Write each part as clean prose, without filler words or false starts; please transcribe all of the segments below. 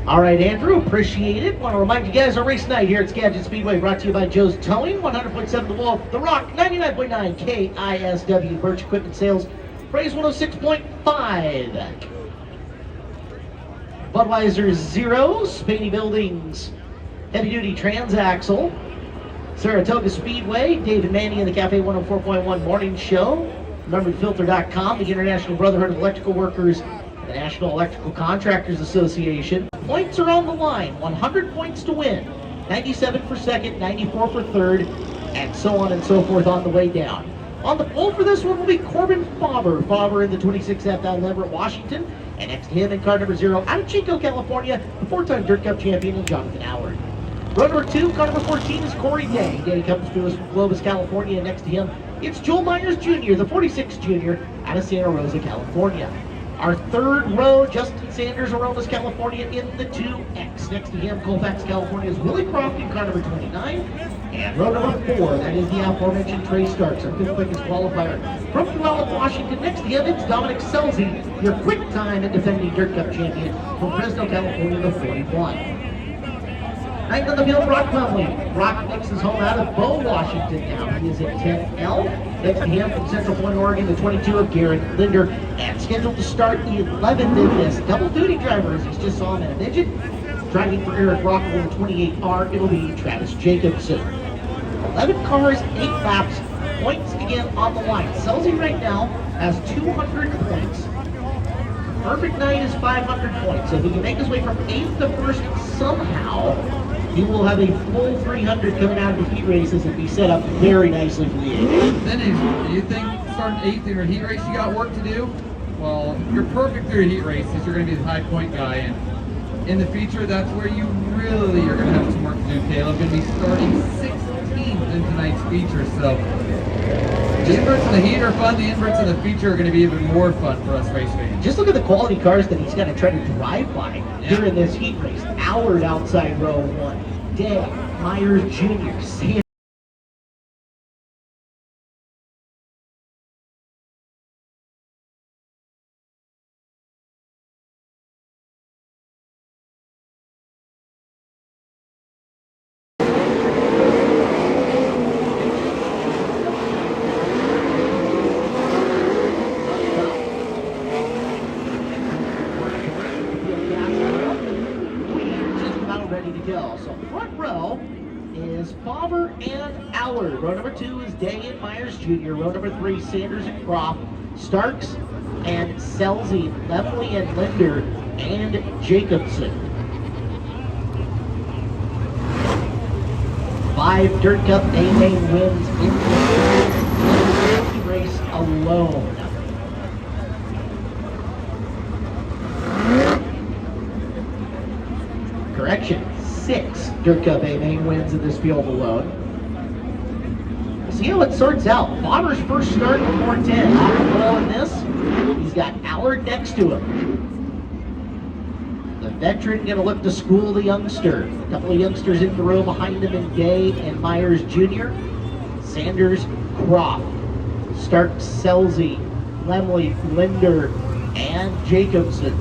All right, Andrew, appreciate it. Want to remind you guys, our race night here at Skagit Speedway brought to you by Joe's Towing, 100.7 The Wolf, The Rock, 99.9 KISW, Birch Equipment Sales, Praise 106.5. Budweiser 0, Spaney Buildings, Heavy Duty Transaxle, Saratoga Speedway, David Manny in the Cafe 104.1 Morning Show, NumberedFilter.com, the International Brotherhood of Electrical Workers, the National Electrical Contractors Association. Points are on the line, 100 points to win, 97 for second, 94 for third, and so on and so forth on the way down. On the pole for this one will be Corbin Faber. Faber in the 26F out of Everett, Washington, and next to him in car number 0 out of Chico, California, the 4-time Dirt Cup champion, Jonathan Howard. Row number 2, car number 14 is Corey Day. Day comes to us from Clovis, California, and next to him, it's Joel Myers Jr., the 46 Junior, out of Santa Rosa, California. Our third row, Justin Sanders, Aromas, California, in the 2X. Next to him, Colfax, California, is Willie Croft in car number 29. And row number 4, that is the aforementioned Trey Starks, our 5th quickest qualifier. From Puyallup, Washington, next to him, it's Dominic Selzy, your quick time and defending Dirt Cup champion from Fresno, California, the 41. Ninth on the field, Brock Plumley. Brock makes his home out of Bow, Washington now. He is in 10L. Next to him from Central Point, Oregon, the 22 of Garrett Linder. And scheduled to start 11th in this double duty driver, as he's just saw him in a midget. Driving for Eric Rockwell in the 28R, it'll be Travis Jacobson. 11 cars, 8 laps. Points again on the line. Selzy right now has 200 points. Perfect night is 500 points. So if he can make his way from 8th to 1st somehow, he will have a full 300 coming out of the heat races and be set up very nicely for the 8th. Then do you think starting 8th in your heat race you got work to do? Well, if you're perfect through your heat races, you're going to be the high point guy. And in the feature, that's where you really are going to have some work to do, Caleb. Going to be starting 16th in tonight's feature. So the inverts and the heat are fun. The inverts and the feature are going to be even more fun for us race fans. Just look at the quality cars that he's got to try to drive by here in this heat race. Howard outside row 1. Day, Myers Jr., Sanders. Ready to go. So front row is Faber and Allard. Row number 2 is Day and Myers Jr. Row number 3, Sanders and Croft, Starks and Selzy, Lefley and Linder, and Jacobson. 5 Dirt Cup A-Main wins in the race alone. Correction, 6 Dirt Cup A-Main wins in this field alone. See how it sorts out. Faber's first start in 410. Off the ball in this. He's got Allard next to him. The veteran going to look to school the youngster. A couple of youngsters in the row behind him in Day and Myers Jr. Sanders, Croft, Stark, Selzy, Lemley, Linder, and Jacobson.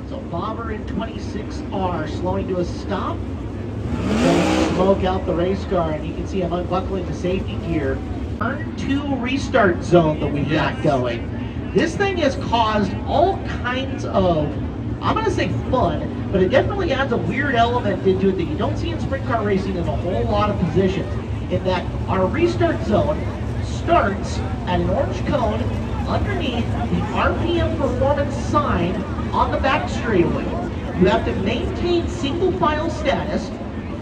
So Bobber in 26R slowing to a stop. Then smoke out the race car, and you can see him unbuckling the safety gear. Turn 2 restart zone that we've got going. This thing has caused all kinds of, I'm going to say fun, but it definitely adds a weird element into it that you don't see in sprint car racing in a whole lot of positions. In that our restart zone starts at an orange cone underneath the RPM performance sign on the back straightaway. You have to maintain single file status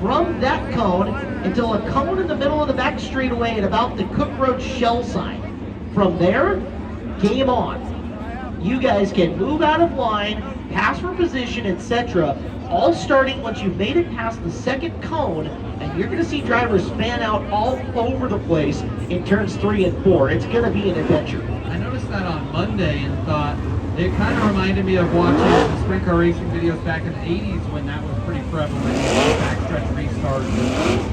from that cone until a cone in the middle of the back straightaway at about the Cook Road shell sign. From there, game on. You guys can move out of line, pass for position, etc. All starting once you've made it past the second cone, and you're going to see drivers span out all over the place in turns 3 and 4. It's going to be an adventure. I noticed that on Monday and thought it kind of reminded me of watching the sprint car racing videos back in the 80s when that was pretty prevalent. Backstretch restarts,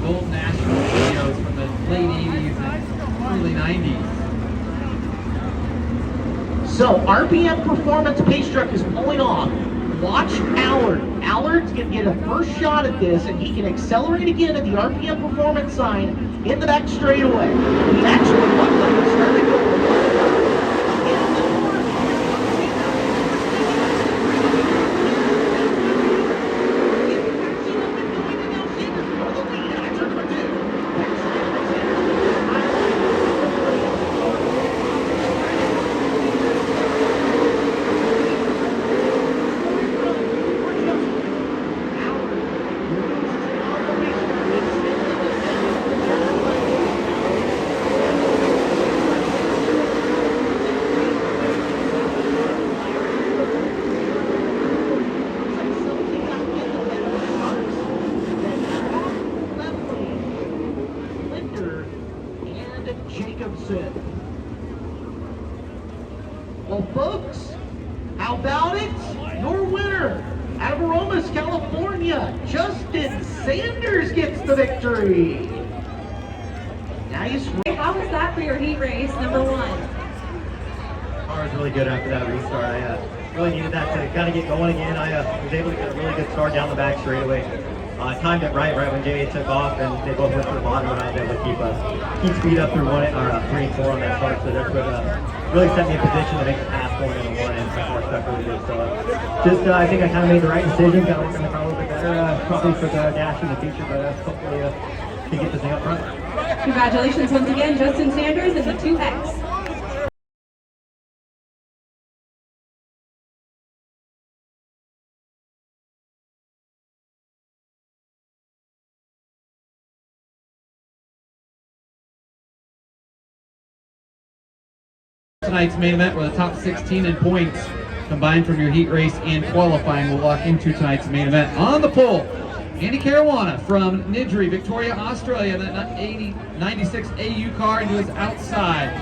the old national videos from the late 80s and early 90s. So RPM Performance pace truck is pulling off. Watch Allard. Allard's going to get a first shot at this, and he can accelerate again at the RPM Performance sign in the back straightaway. He actually looked like he started going. Well, folks, how about it? Your winner out of Aromas, California, Justin Sanders gets the victory. Nice. How was that for your heat race, number 1? Car was really good after that restart. I really needed that to kind of get going again. I was able to get a really good start down the back straightaway. Timed it right when Jay took off, and they both went to the bottom, and I was able to keep speed up through 3 and 4 on that start. So that's what really set me in position to make the pass going into 1, and the car stuck really good. So I think I kind of made the right decision. Got to work on the car a little bit better, probably for the dash in the future, but hopefully can get this thing up front. Congratulations once again, Justin Sanders and the 2X. Tonight's main event, where the top 16 in points combined from your heat race and qualifying will lock into tonight's main event. On the pole, Andy Caruana from Nidri, Victoria, Australia, that 96 AU car into his outside.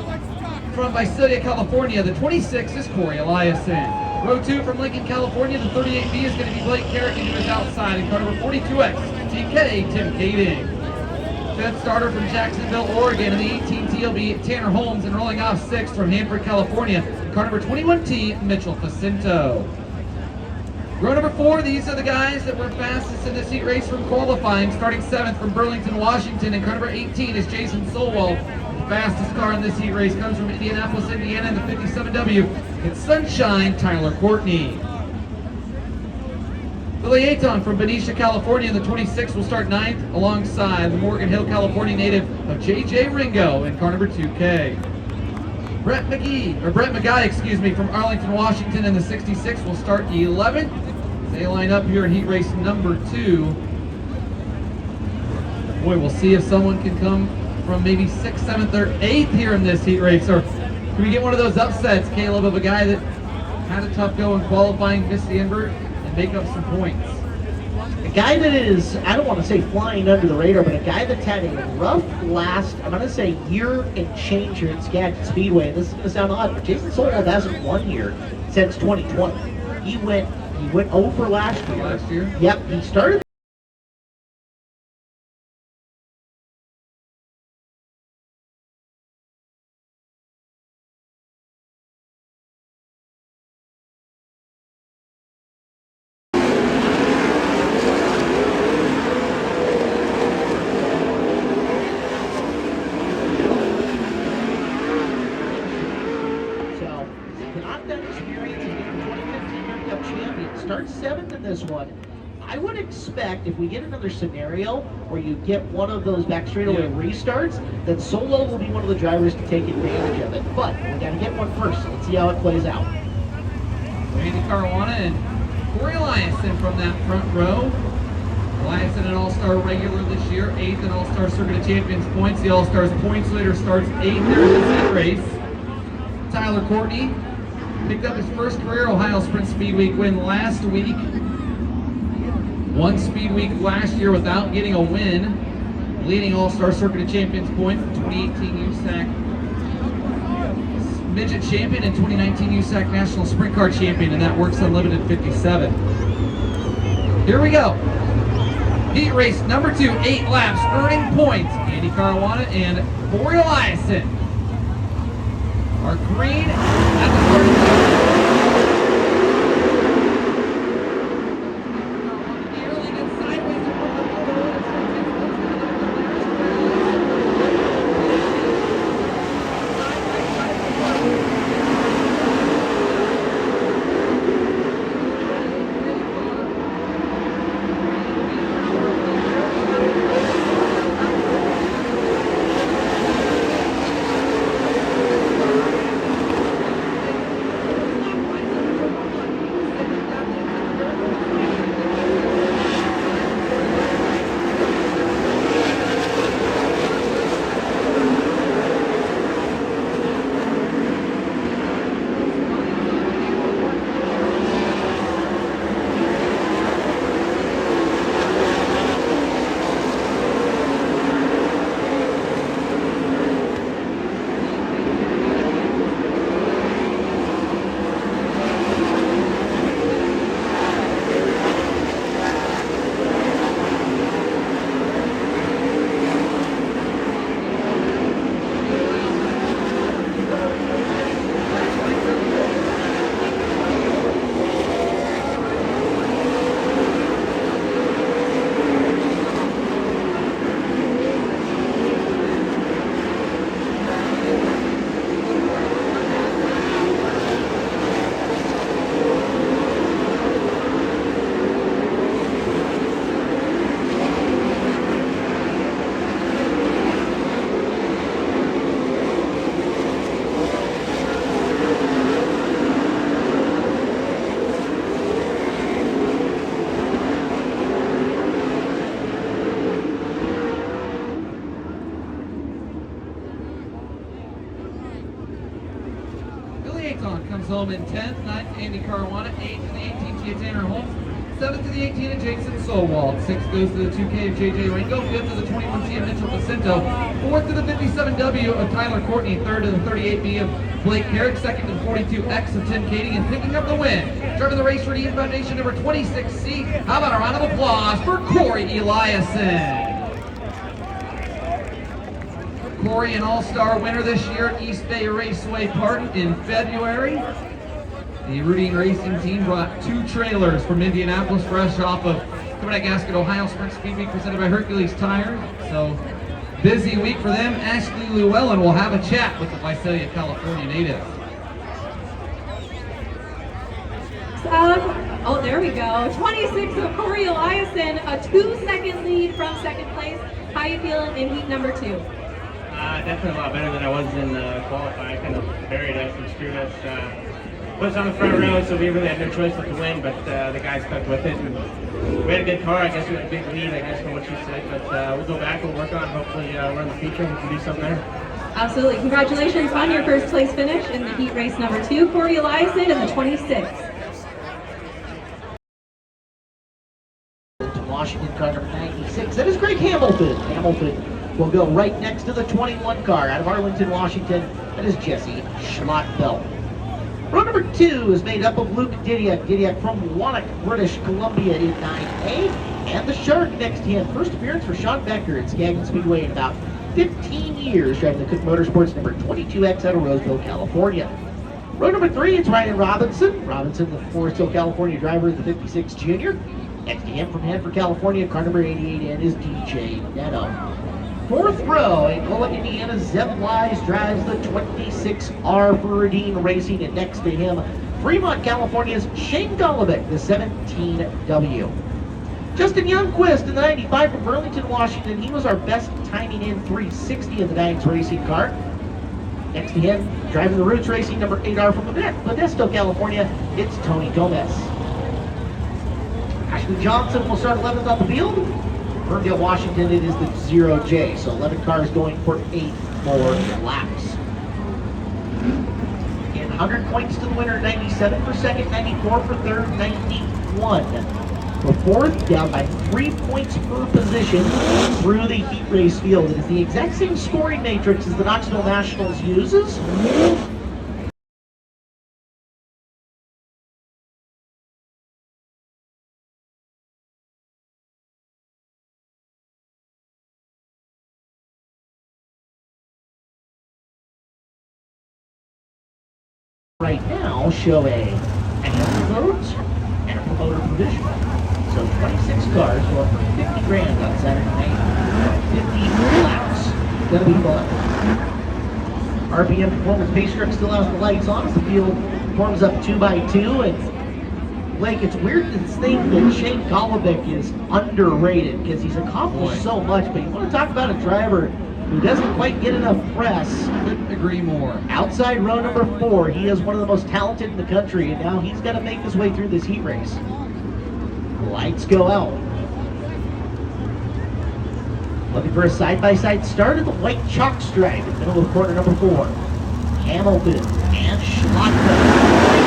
From Visalia, California, the 26 is Corey Eliason. Row 2 from Lincoln, California, the 38B is going to be Blake Carrick into his outside, and car number 42X, TK, Tim Kading. Fifth starter from Jacksonville, Oregon, in the 18 TLB, Tanner Holmes, and rolling off 6th from Hanford, California, car number 21T, Mitchell Jacinto. Row number 4, these are the guys that were fastest in this heat race from qualifying. Starting 7th from Burlington, Washington, and car number 18 is Jason Solwell. The fastest car in this heat race comes from Indianapolis, Indiana, in the 57W. It's Sunshine, Tyler Courtney. The Liaison from Benicia, California, in the 26 will start 9th alongside the Morgan Hill, California native of JJ Ringo in car number 2K. Brett McGuy, from Arlington, Washington, in the 66 will start 11th. They line up here in heat race number 2. Boy, we'll see if someone can come from maybe 6th, 7th, or 8th here in this heat race. Or can we get one of those upsets, Caleb, of a guy that had a tough go in qualifying, missed the invert, and make up some points? A guy that is, I don't want to say flying under the radar, but a guy that's had a rough last, I'm going to say, year and change here at Skagit Speedway. This is going to sound odd, but Jason Solwell hasn't won here since 2020. He went over last year. Last year? Yep, he started that experience and being the 2015 Year Cup champion, start 7th in this one. I would expect if we get another scenario where you get one of those back straightaway restarts, that Solo will be one of the drivers to take advantage of it. But we got to get one first. Let's see how it plays out. Andy Caruana and Corey Eliason from that front row. Eliason an All-Star regular this year, 8th in All-Star Circuit of Champions points. The All-Stars points leader starts 8th there in the heat race. Tyler Courtney picked up his first career Ohio Sprint Speed Week win last week. Won Speed Week last year without getting a win. Leading All-Star Circuit of Champions points, 2018 USAC Midget Champion and 2019 USAC National Sprint Car Champion, and that works Unlimited 57. Here we go. Heat race number 2, 8 laps, earning points. Andy Caruana and Corey Eliason are green at the starting line. Comes home in 10th, 9th Andy Caruana, 8th to the 18 Tia Tanner Holmes, 7th to the 18 of Jason Sowald, 6th goes to the 2K of JJ Ringo, 5th to the 21 Tia Mitchell Jacinto, 4th to the 57W of Tyler Courtney, 3rd to the 38B of Blake Carrick, 2nd to the 42X of Tim Kading, and picking up the win, driving the race for the Foundation number 26C. How about a round of applause for Corey Eliason? Corey, an all-star winner this year at East Bay Raceway Park in February. The Rudy Racing team brought 2 trailers from Indianapolis fresh off of Kodak Gasket Ohio Sprint Speed Week presented by Hercules Tires. So, busy week for them. Ashley Llewellyn will have a chat with the Visalia, California native. Oh, there we go. 26 of Corey Eliason, a 2-second lead from 2nd place. How you feeling in heat number 2? Definitely a lot better than I was in qualifying. Kind of buried us and screwed us. Put us on the front row, so we really had no choice but to win, but the guys stuck with it. And we had a good car. I guess we had a big lead, I guess, from what you said. But we'll go back, we'll work on it. Hopefully we're in the future and we can do something there. Absolutely. Congratulations on your first place finish in the heat race number 2. Corey Eliason in the 26th. Washington car number 96. That is Greg Hamilton. Hamilton will go right next to the 21 car out of Arlington, Washington. That is Jesse Schlottbelt. Row number 2 is made up of Luke Didiak. Didiak from Wannock, British Columbia in 9A. And the Shark next to him. First appearance for Sean Becker at Skagit Speedway in about 15 years, driving the Cook Motorsports number 22X out of Roseville, California. Row number 3, it's Ryan Robinson. Robinson, the Forest Hill, California driver of the 56 Junior. Next to him from Hanford, California, car number 88N is DJ Neto. 4th row in Cole, Indiana, Zeb Wise drives the 26R for Radine Racing, and next to him, Fremont, California's Shane Golovic, the 17W. Justin Youngquist in the 95 from Burlington, Washington. He was our best timing in 360 in the Bangs Racing car. Next to him, driving the Roots Racing number 8R from Modesto, California, it's Tony Gomez. Ashley Johnson will start 11th on the field. Ferndale, Washington, it is the 0J, so 11 cars going for 8 more laps. And 100 points to the winner, 97 for second, 94 for third, 91 for fourth, down by 3 points per position through the heat race field. It is the exact same scoring matrix as the Knoxville Nationals uses. Right now show a vote and a promoter provision. So 26 cars going for 50 grand on Saturday night. 50 laps. Gonna be fun. RPM Performance Pace Truck still has the lights on as the field forms up 2 by 2. And Blake, it's weird to think that Shane Golovic is underrated because he's accomplished so much, but you want to talk about a driver who doesn't quite get enough press. Couldn't agree more. Outside row number 4, he is one of the most talented in the country, and now he's got to make his way through this heat race. Lights go out. Looking for a side-by-side start of the white chalk stripe in the middle of corner number 4. Hamilton and Schlottfeld.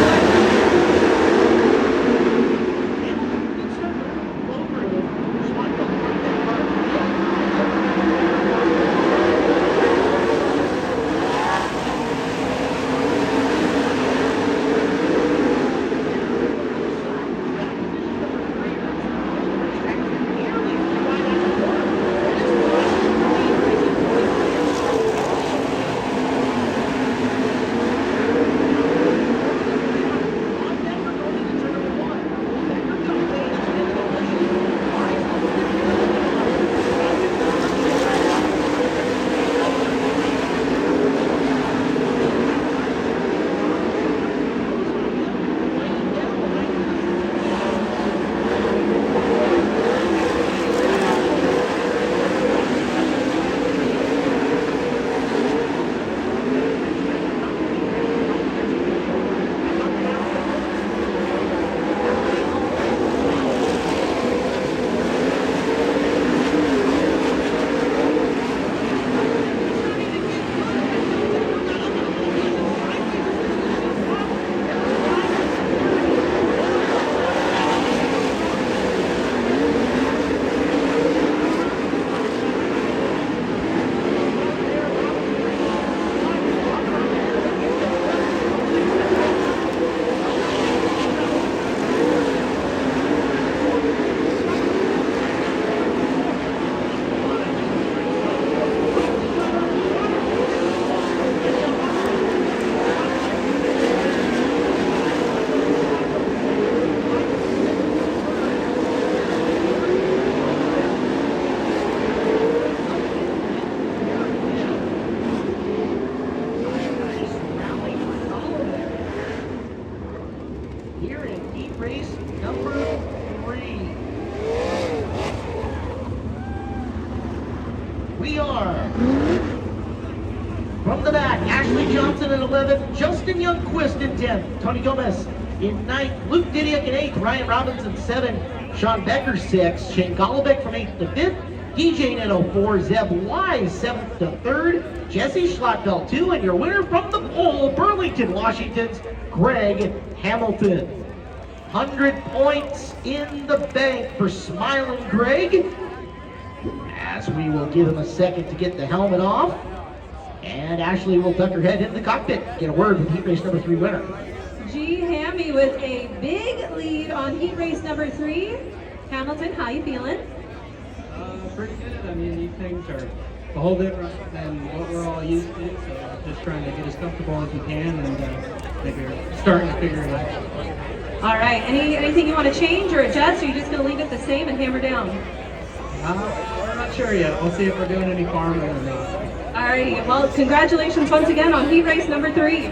We are from the back, Ashley Johnson at 11, Justin Youngquist in 10, Tony Gomez in 9th, Luke Didiak in 8th, Ryan Robbins in 7, Sean Becker 6, Shane Golovic from 8th to 5th, DJ at 04, Zeb Wise 7th to 3rd, Jesse Schlottfeld 2, and your winner from the pole, Burlington, Washington's Greg Hamilton. 100 points in the bank for Smiling Greg, as we will give him a second to get the helmet off. And Ashley will tuck her head into the cockpit, get a word with heat race number 3 winner. G. Hammy with a big lead on heat race number 3. Hamilton, how you feeling? Pretty good. I mean, these things are a whole different than what we're all used to, so just trying to get as comfortable as we can and maybe starting to figure it out. All right, anything you want to change or adjust, or are you just going to leave it the same and hammer down? We're not sure yet. We'll see if we're doing any farming or not. Alrighty, well, congratulations once again on heat race number 3.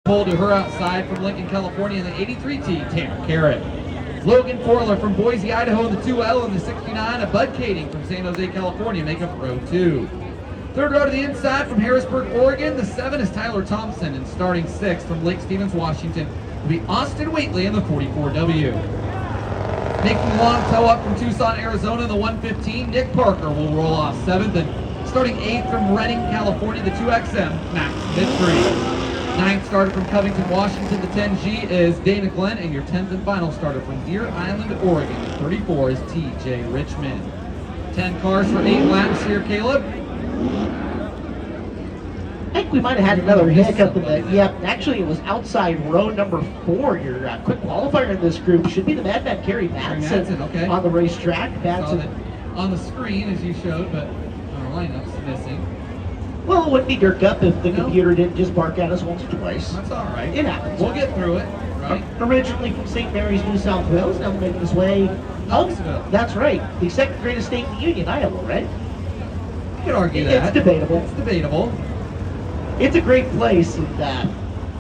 Pulled to her outside from Lincoln, California in the 83T, Tanner Carrot. Logan Forler from Boise, Idaho in the 2L and the 69, a Bud Kading from San Jose, California, make up row 2. Third row to the inside from Harrisburg, Oregon, the 7 is Tyler Thompson, and starting 6th from Lake Stevens, Washington, will be Austin Waitley in the 44W. Making the long toe up from Tucson, Arizona in the 115, Nick Parker will roll off 7th, and starting 8th from Redding, California, the 2XM, Max Midfree. 9th starter from Covington, Washington, the 10G is Dana Glenn, and your 10th and final starter from Deer Island, Oregon, the 34 is TJ Richmond. 10 cars for 8 laps here, Caleb. I think we might have had another hiccup in the, yep, actually it was outside row number 4. Your quick qualifier in this group should be the Madman Kerry Madsen okay. on the racetrack. Saw that Madsen, on the screen as you showed, but our lineup's missing. well, it wouldn't be Dirk up if the computer didn't just bark at us once or twice. That's all right. It happens. We'll get through it, right? Originally from St. Mary's, New South Wales, now making his way Knoxville. That's right. The second greatest state in the Union, Iowa, right? You could argue It's that. debatable. It's debatable. It's a great place, and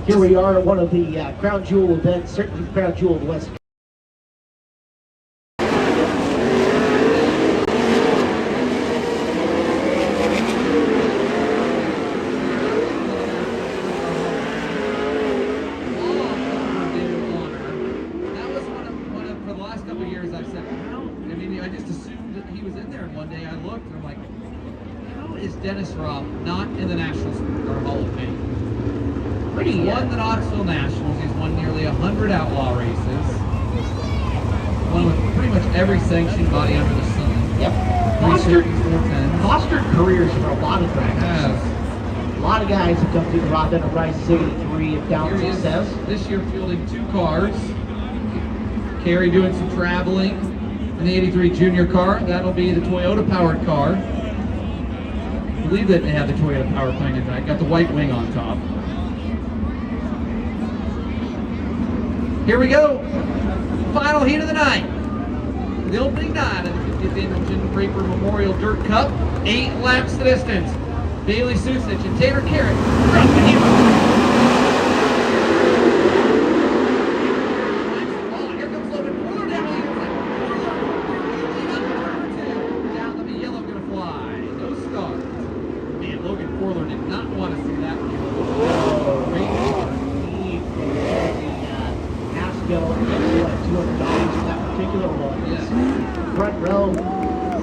here we are at one of the crown jewel events, certainly the crown jewel of the West. That was one of for the last couple of years I've said, how? I mean, I just assumed that he was in there, and one day I looked and I'm like, how is Dennis Roth not in the National Supercar Hall of Fame? He's won the Knoxville Nationals. He's won nearly 100 outlaw races. Won with pretty much every sanctioned body under the sun. Yep. 330s, 410s. Fostered careers for a lot of drivers. Yes. A lot of guys have come through the Roth Enterprises 83 and down Here he is success. this year fielding 2 cars. Kerry doing some traveling in the 83 junior car. That'll be the Toyota powered car. I believe that they have the Toyota powertrain in tonight. Got the white wing on top. Here we go. Final heat of the night. The opening night of the 50th Intelligent Draper Memorial Dirt Cup. 8 laps the distance. Bailey Susich and Tanner Carrot. Here comes Logan Fuller down the inside. Down to the yellow, gonna fly. No stars. Man, Logan Fuller did not want to see that. $200 for that particular one. Yes. Front row,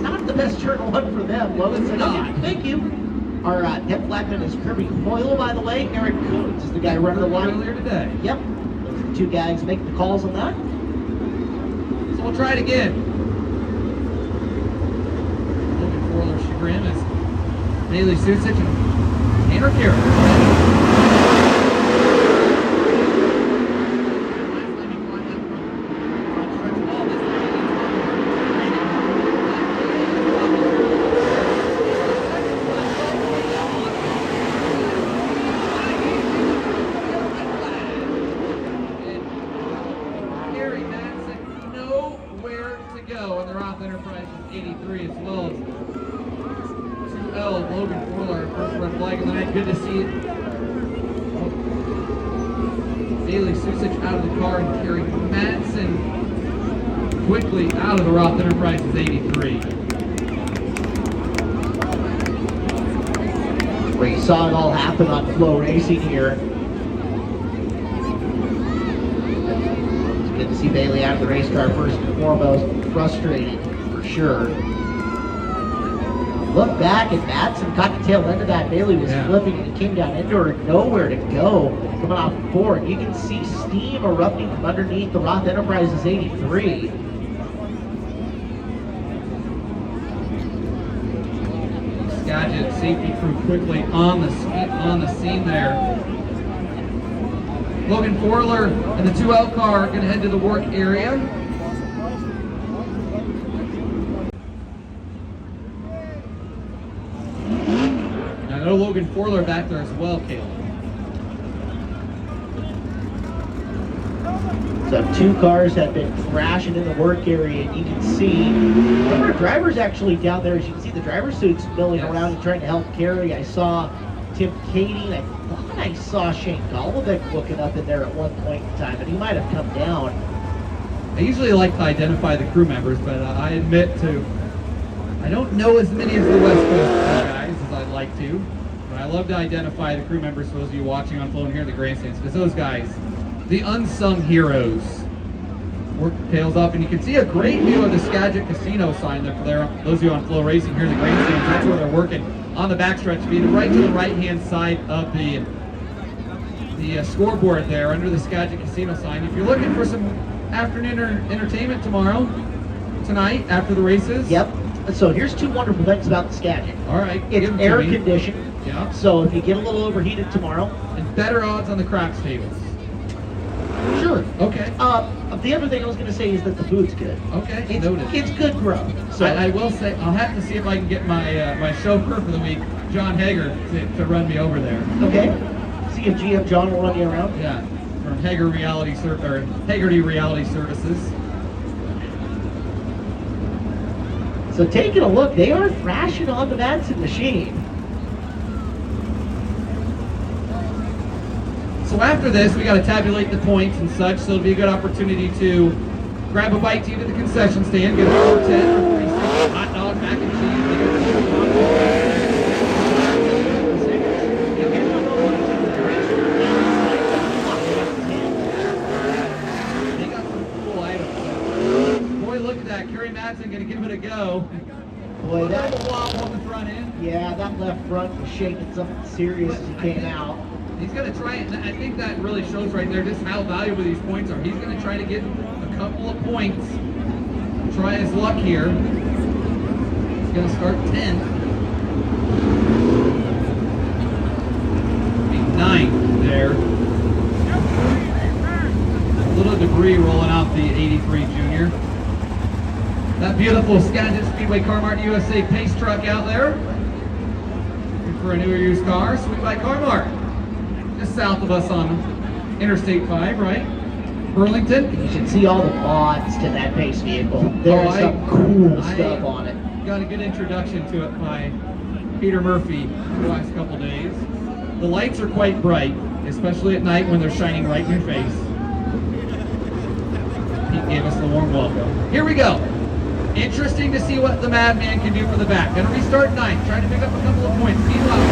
not the best turn one for them. Logan said, Not. okay, thank you. Our 10th flagman is Kirby Hoyle, by the way. Eric Coons is the guy running the line. Earlier today. Yep, those are the 2 guys making the calls on that. So we'll try it again. Logan Fuller chagrin is Bailey Susich and Tanner Carrot. Good to see it. Bailey Susich out of the car and Kerry Madsen quickly out of the Roth Enterprises 83. We saw it all happen on Flow Racing here. It's good to see Bailey out of the race car first and foremost. Frustrated, for sure. Look back, and Madsen caught the tail end of that. Bailey was flipping, and it came down into her, nowhere to go. Coming off forward, you can see steam erupting from underneath the Roth Enterprises 83. Skagit safety crew quickly on the scene there. Logan Forler and the 2L car are going to head to the work area. Logan Forler back there as well, Caleb. So 2 cars have been crashing in the work area, and you can see one of our drivers actually down there. As you can see, the driver's suit's milling Yes. around and trying to help carry. I saw Tim Kading. I thought I saw Shane Golovic looking up in there at one point in time, but he might have come down. I usually like to identify the crew members, but I admit I don't know as many as the West Coast guys as I'd like to. But I love to identify the crew members for those of you watching on phone here in the grandstands, because those guys, the unsung heroes, work their tails off, and you can see a great view of the Skagit Casino sign there for those of you on Flow Racing here in the grandstands. That's where they're working on the backstretch, being right to the right-hand side of the scoreboard there under the Skagit Casino sign. If you're looking for some afternoon entertainment tonight after the races. Yep. So here's 2 wonderful things about the Skagit. All right. It's give 'em to air me. conditioned. Yeah. So if you get a little overheated tomorrow, And better odds on the craps tables. sure. Okay. The other thing I was going to say is that the food's good. Okay. It's, Noted. it's good grub. So I will say I'll have to see if I can get my my chauffeur for the week, John Hager, to run me over there. okay. See if GM John will run you around. Yeah. From Hagerty Reality Services. So taking a look, they are thrashing on the Madsen machine. So after this, we got to tabulate the points and such, so it'll be a good opportunity to grab a bite to eat at the concession stand, get a 410 or 360 hot dog, mac and cheese. They got some cool items. Boy, look at that. Kerry Madsen going to give it a go. Boy, that Wobble on the front end. yeah, that left front was shaking something serious as he came out. He's going to try it, and I think that really shows right there just how valuable these points are. He's going to try to get a couple of points, try his luck here. He's going to start 10th. Be 9th there. A little debris rolling out the 83 Junior. That beautiful Skagit Speedway Car-Mart USA pace truck out there. Looking for a new or used car, Sweet by Car-Mart. Just south of us on Interstate 5, right? Burlington. You should see all the mods to that pace vehicle. There's some cool stuff on it. Got a good introduction to it by Peter Murphy the last couple days. The lights are quite bright, especially at night when they're shining right in your face. Pete gave us the warm welcome. Here we go. Interesting to see what the Madman can do for the back. Gonna restart 9th, trying to pick up a couple of points. Meanwhile,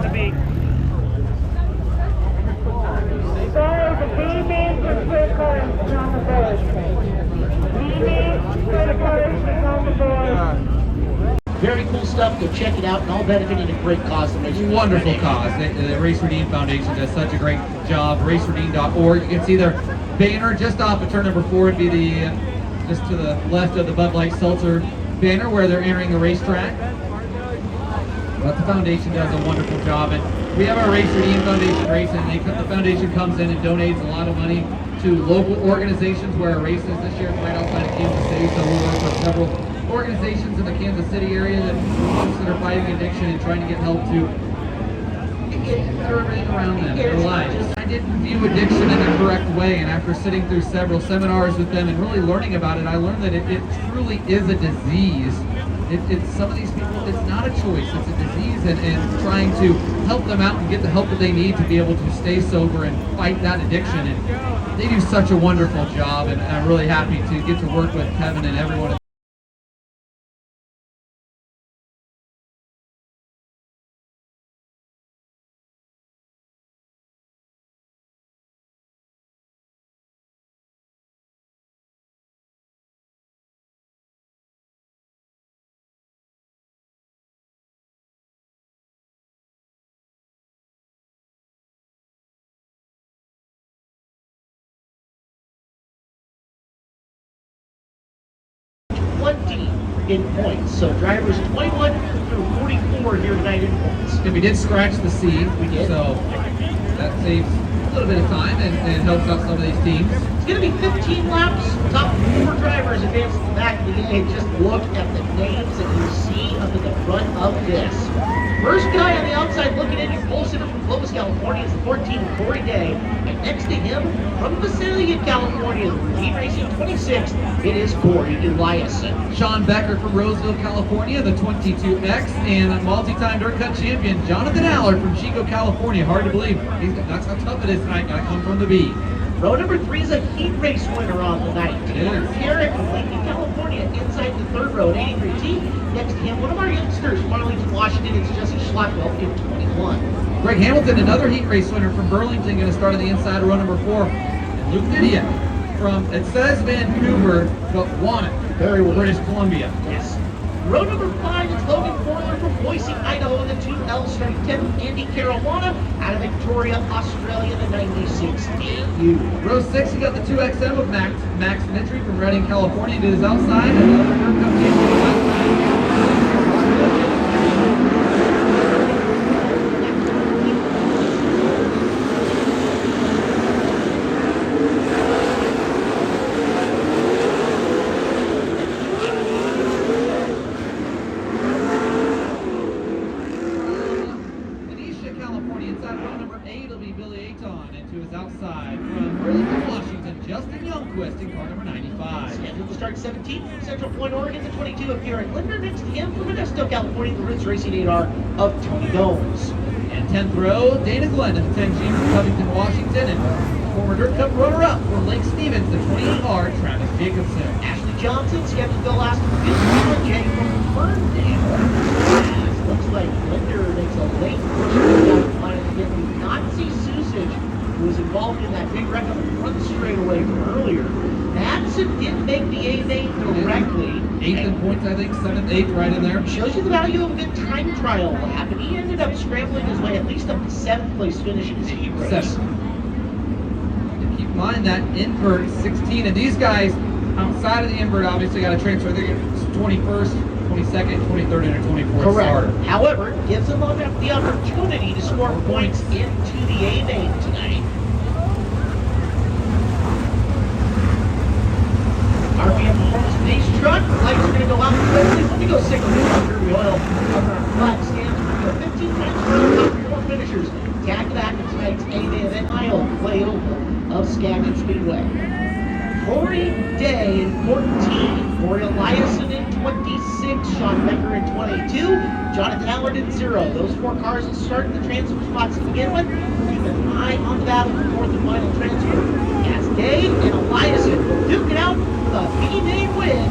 on the beat. Sorry, the B-beam for sprint cars is on the board. B-beam for the cars is on the board. Very cool stuff. Go check it out, and all benefiting a great cause. Wonderful cause. The Race Redeem Foundation does such a great job. RaceRedeem.org. You can see their banner just off of turn number 4. Would be the just to the left of the Bud Light Seltzer banner where they're entering the racetrack. But the foundation does a wonderful job, and we have our Race Redeem Foundation race, and the foundation comes in and donates a lot of money to local organizations where our race is. This year it's right outside of Kansas City, so we work with several organizations in the Kansas City area that folks that are fighting addiction and trying to get help to get everything around them, their lives. I didn't view addiction in the correct way, and after sitting through several seminars with them and really learning about it, I learned that it truly is a disease. It's some of these people, it's not a choice, it's a disease, and trying to help them out and get the help that they need to be able to stay sober and fight that addiction. And they do such a wonderful job, and I'm really happy to get to work with Kevin and everyone. In points. So drivers 21 through 44 here tonight in points. And we did scratch the C, We did. So that saves a little bit of time and helps out some of these teams. It's going to be 15 laps. Top 4 drivers advance to the back of the day. Just look at the names that you see up in the front of this. First guy on the outside looking in, your pole sitter from Clovis, California, is the 14, Corey Day. And next to him, from Visalia, California, lead racing 26, it is Corey Eliason. Sean Becker from Roseville, California, the 22X, and multi-time dirt cut champion Jonathan Allard from Chico, California. Hard to believe. That's how tough it is tonight. Gotta come from the B. Row number 3 is a heat race winner on the night. It is. Garrett from Lincoln, California, inside the 3rd row at 83T. Next to him, one of our youngsters from Arlington, Washington, it's Jesse Schlockwell in 21. Greg Hamilton, another heat race winner from Burlington, going to start on the inside of row number 4. And Luke Nidia from, it says Vancouver, but Wannet, British Columbia. Yes. Row number 5 is Logan Forler from Boise, Idaho, in the 2L, starting 10th. Andy Caruana out of Victoria, Australia, the 96 AU. Row 6, you got the 2XM of Max Mitry from Redding, California, to his outside. Another dirt cup champion to his outside. Outside from Burlington, Washington, Justin Youngquist in car number 95. Scheduled to start 17th from Central Point, Oregon, the 22 of Garrett Linder. Next to him from Modesto, California, the Ritz Racing 8R of Tony Gomes. And 10th row, Dana Glenn in the 10G from Covington, Washington, and former Dirt Cup runner-up from Lake Stevens, the 28R, Travis Jacobson. Ashley Johnson scheduled to go last in the field. Jay from Ferndale. Looks like Linder makes a late push down the line again. We did not see Susage, who was involved in that big wreck on the front straightaway from earlier. Madsen did make the A main directly. 8th in points, I think, 7th, 8th, right in there. Shows you the value of a good time trial lap, and he ended up scrambling his way at least up to 7th place finish in his heat race. 7th. And keep in mind that invert 16, and these guys outside of the invert obviously got to transfer. They're 21st, 22nd, 23rd, and a 24th Correct. starter. However, it gives them the opportunity to score points into the A main tonight. RPM Performance Base Truck, lights are going to go out quickly. Let me go signal here we oil. Flat stands, we're going to go 15 times for the top 4 finishers. Tag back to tonight's A-Day event, Mile Play Oval of Skagit Speedway. Corey Day in 14, Corey Eliason in 26, Sean Becker in 22, Jonathan Allard in 0. Those 4 cars will start in the transfer spots to begin with. Keep an eye on the battle for 4th and final transfer as Day and Eliason will duke it out for the B-Day win.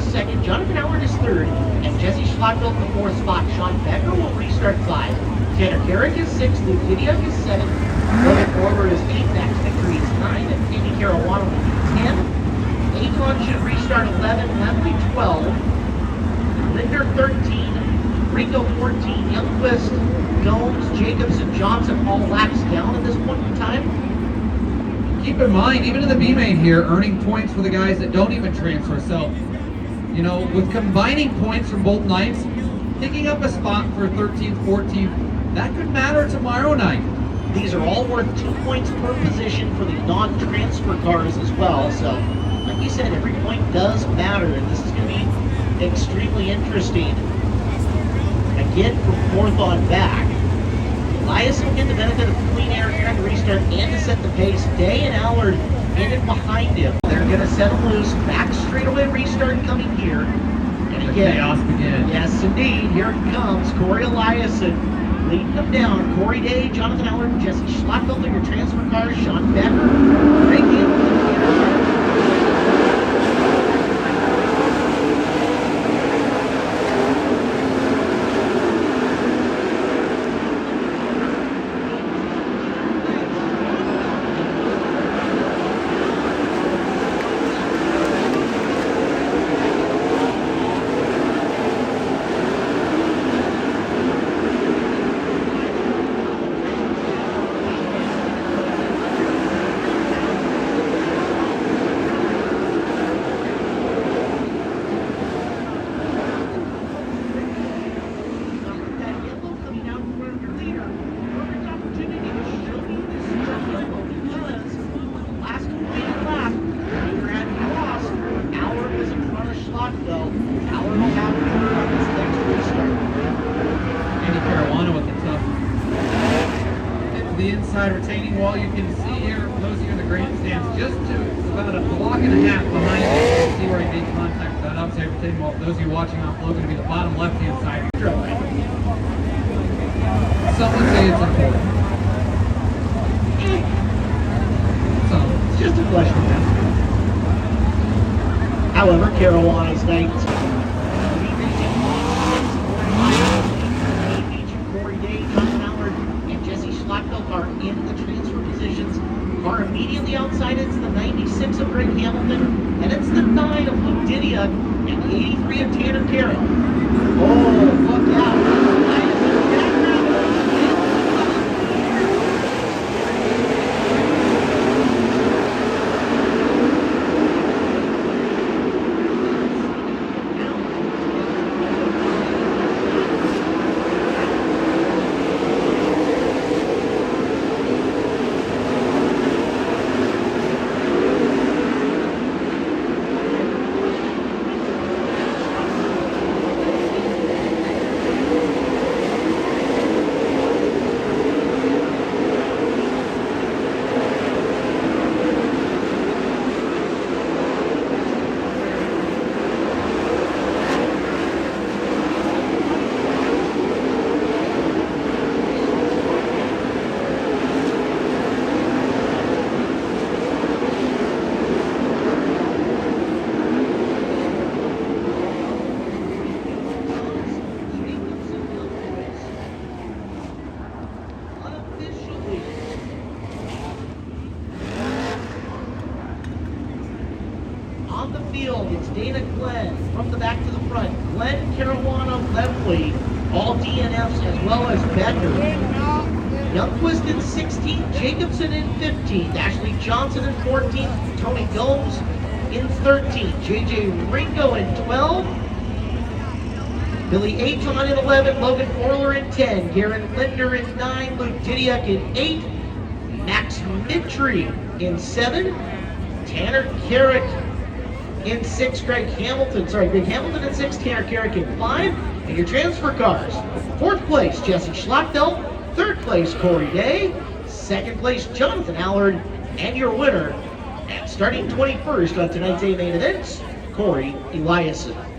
second, Jonathan Howard is third, and Jesse Schlockville in the fourth spot. Sean Becker will restart 5. Tanner Carrick is 6th, Luke Didiuk is 7th, Logan Forward is 8th, Max Victory is 9, and Amy Caruana will be 10. Avon should restart 11, Lemley 12, Linder 13, Rico 14, Youngquist, Gomes, Jacobs, and Johnson all laps down at this point in time. Keep in mind, even in the B main here, earning points for the guys that don't even transfer. So, you know, with combining points from both nights, picking up a spot for 13th, 14th, that could matter tomorrow night. These are all worth 2 points per position for the non-transfer cars as well. So, like you said, every point does matter, and this is going to be extremely interesting. Again, from fourth on back, Elias will get the benefit of clean air trying to restart and to set the pace. Day and Allard in and behind him. They're going to set him loose. Back straightaway restart coming here. And again, chaos begins. Yes, indeed. Here it comes. Corey Eliason leading them down. Corey Day, Jonathan Allard, Jesse Schlockville, your transfer cars. Sean Becker, Greg Hamilton, retaining wall. You can see here, those of you in the grandstands, just to about a block and a half behind it. You can see where he made contact with that outside retaining wall. For those of you watching off low, going to be the bottom left-hand side. Some would say it's important. It's just a question. However, Caruana's night. Corey Day, Jonathan Howard, and Jesse Schlockville are in the transfer positions. Car immediately outside, it's the 96 of Greg Hamilton, and it's the 9 of Luke Didiuk, and the 83 of Tanner Carrick. Oh, look out. On the field, it's Dana Glenn from the back to the front. Glenn, Caruana, Lemley, all DNFs as well as Becker. Youngquist in 16th, Jacobson in 15th, Ashley Johnson in 14th, Tony Gomes in 13th, JJ Ringo in 12th, Billy Aton in 11, Logan Orler in 10, Garen Linder in 9, Luke Didiuk in 8, Max Mitry in 7, Tanner Carrick in 6, Greg Hamilton in 6, Tanner Carrick in 5, and your transfer cars. 4th place, Jesse Schlockville. 3rd place, Corey Day. 2nd place, Jonathan Allard. And your winner, and starting 21st on tonight's A main events, Corey Eliason.